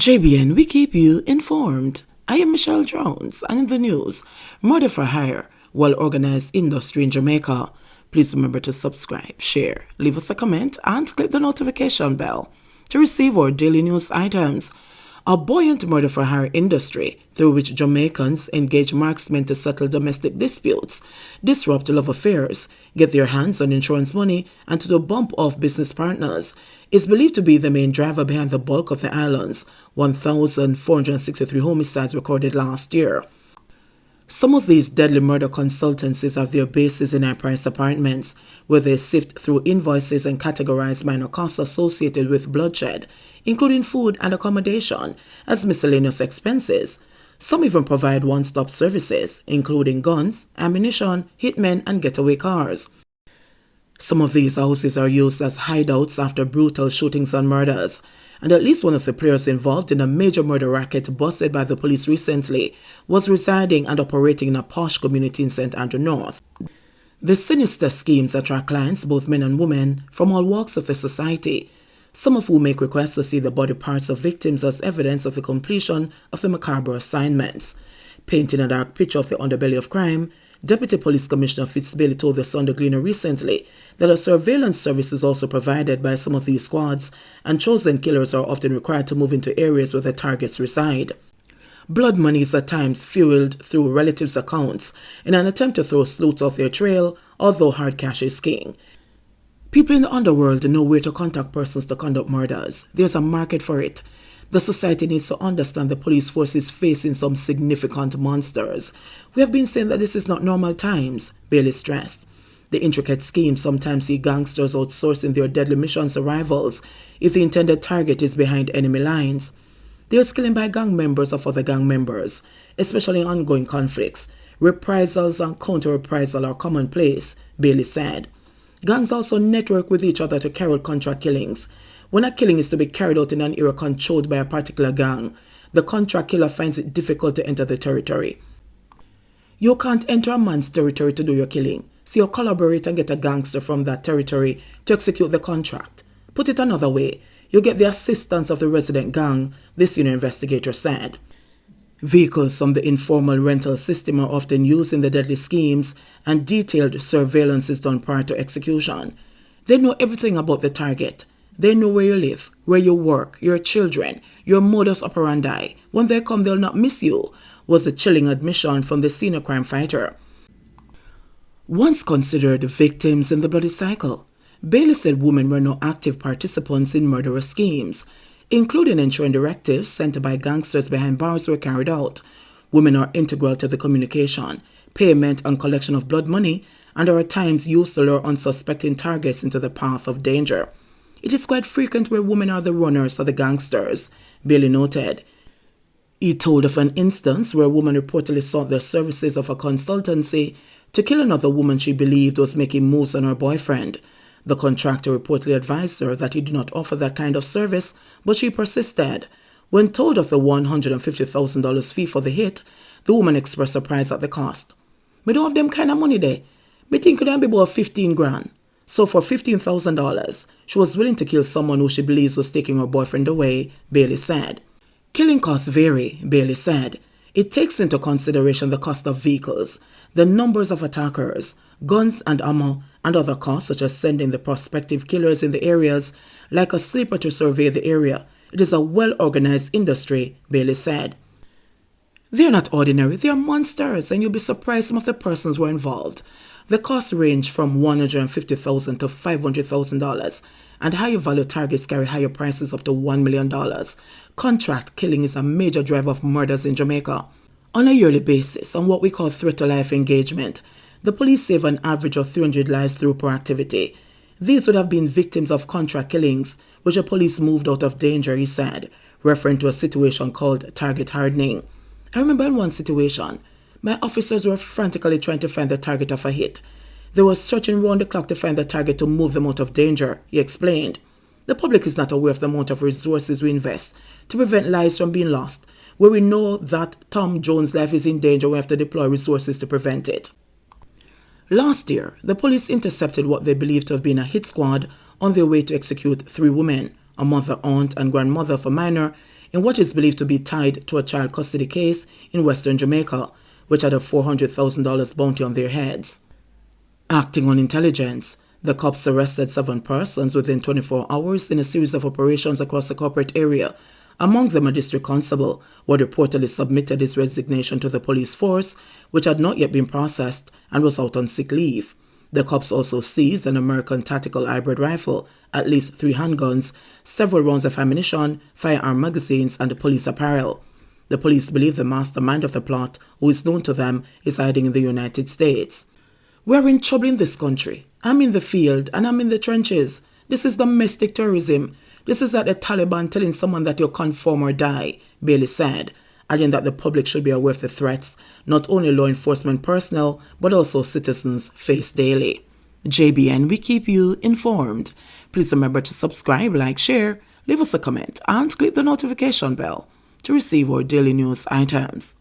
JBN, we keep you informed. I am Michelle Jones, and in the news, murder for hire, well-organized industry in Jamaica. Please remember to subscribe, share, leave us a comment, and click the notification bell to receive our daily news items. A buoyant murder for hire industry through which Jamaicans engage marksmen to settle domestic disputes, disrupt love affairs, get their hands on insurance money, and to bump off business partners is believed to be the main driver behind the bulk of the island's 1,463 homicides recorded last year. Some of these deadly murder consultancies have their bases in high-priced apartments, where they sift through invoices and categorize minor costs associated with bloodshed, including food and accommodation, as miscellaneous expenses. Some even provide one-stop services, including guns, ammunition, hitmen, and getaway cars. Some of these houses are used as hideouts after brutal shootings and murders, and at least one of the players involved in a major murder racket busted by the police recently was residing and operating in a posh community in St. Andrew North. The sinister schemes attract clients, both men and women, from all walks of the society, some of whom make requests to see the body parts of victims as evidence of the completion of the macabre assignments. Painting a dark picture of the underbelly of crime, Deputy Police Commissioner Fitzbailey told the Sunday Gleaner recently that a surveillance service is also provided by some of these squads, and chosen killers are often required to move into areas where the targets reside. Blood money is at times fueled through relatives' accounts in an attempt to throw sleuths off their trail, although hard cash is king. People in the underworld know where to contact persons to conduct murders. There's a market for it. The society needs to understand the police force is facing some significant monsters. We have been saying that this is not normal times, Bailey stressed. The intricate schemes sometimes see gangsters outsourcing their deadly missions to rivals if the intended target is behind enemy lines. They are killing by gang members of other gang members, especially in ongoing conflicts. Reprisals and counter-reprisal are commonplace, Bailey said. Gangs also network with each other to carry out contract killings. When a killing is to be carried out in an area controlled by a particular gang, the contract killer finds it difficult to enter the territory. You can't enter a man's territory to do your killing, so you collaborate and get a gangster from that territory to execute the contract. Put it another way, you get the assistance of the resident gang, the senior investigator said. Vehicles from the informal rental system are often used in the deadly schemes, and detailed surveillance is done prior to execution. They know everything about the target. They know where you live, where you work, your children, your modus operandi. When they come, they'll not miss you, was the chilling admission from the senior crime fighter. Once considered victims in the bloody cycle, Bailey said women were no active participants in murderous schemes, including ensuring directives sent by gangsters behind bars were carried out. Women are integral to the communication, payment and collection of blood money, and are at times used to lure unsuspecting targets into the path of danger. It is quite frequent where women are the runners or the gangsters, Bailey noted. He told of an instance where a woman reportedly sought the services of a consultancy to kill another woman she believed was making moves on her boyfriend. The contractor reportedly advised her that he did not offer that kind of service, but she persisted. When told of the $150,000 fee for the hit, the woman expressed surprise at the cost. "Me don't have them kind of money there. Me think it would be about 15 grand. So for $15,000, she was willing to kill someone who she believes was taking her boyfriend away, Bailey said. Killing costs vary, Bailey said. It takes into consideration the cost of vehicles, the numbers of attackers, guns and ammo, and other costs such as sending the prospective killers in the areas like a sleeper to survey the area. It is a well-organized industry, Bailey said. They're not ordinary, they're monsters, and you'll be surprised some of the persons were involved. The costs range from $150,000 to $500,000, and higher value targets carry higher prices up to $1 million. Contract killing is a major driver of murders in Jamaica. On a yearly basis, on what we call threat-to-life engagement, the police save an average of 300 lives through proactivity. These would have been victims of contract killings, which the police moved out of danger, he said, referring to a situation called target hardening. I remember in one situation, my officers were frantically trying to find the target of a hit. They were searching round the clock to find the target to move them out of danger, he explained. The public is not aware of the amount of resources we invest to prevent lives from being lost. Where we know that Tom Jones' life is in danger, we have to deploy resources to prevent it. Last year, the police intercepted what they believed to have been a hit squad on their way to execute 3 women, a mother, aunt, and grandmother of a minor, in what is believed to be tied to a child custody case in western Jamaica, which had a $400,000 bounty on their heads. Acting on intelligence, the cops arrested 7 persons within 24 hours in a series of operations across the corporate area. Among them, a district constable, who had reportedly submitted his resignation to the police force, which had not yet been processed and was out on sick leave. The cops also seized an American tactical hybrid rifle, at least 3 handguns, several rounds of ammunition, firearm magazines, and police apparel. The police believe the mastermind of the plot, who is known to them, is hiding in the United States. We're in trouble in this country. I'm in the field and I'm in the trenches. This is domestic terrorism. This is like the Taliban telling someone that you'll conform or die, Bailey said, adding that the public should be aware of the threats not only law enforcement personnel but also citizens face daily. JBN, we keep you informed. Please remember to subscribe, like, share, leave us a comment, and click the notification bell to receive our daily news items.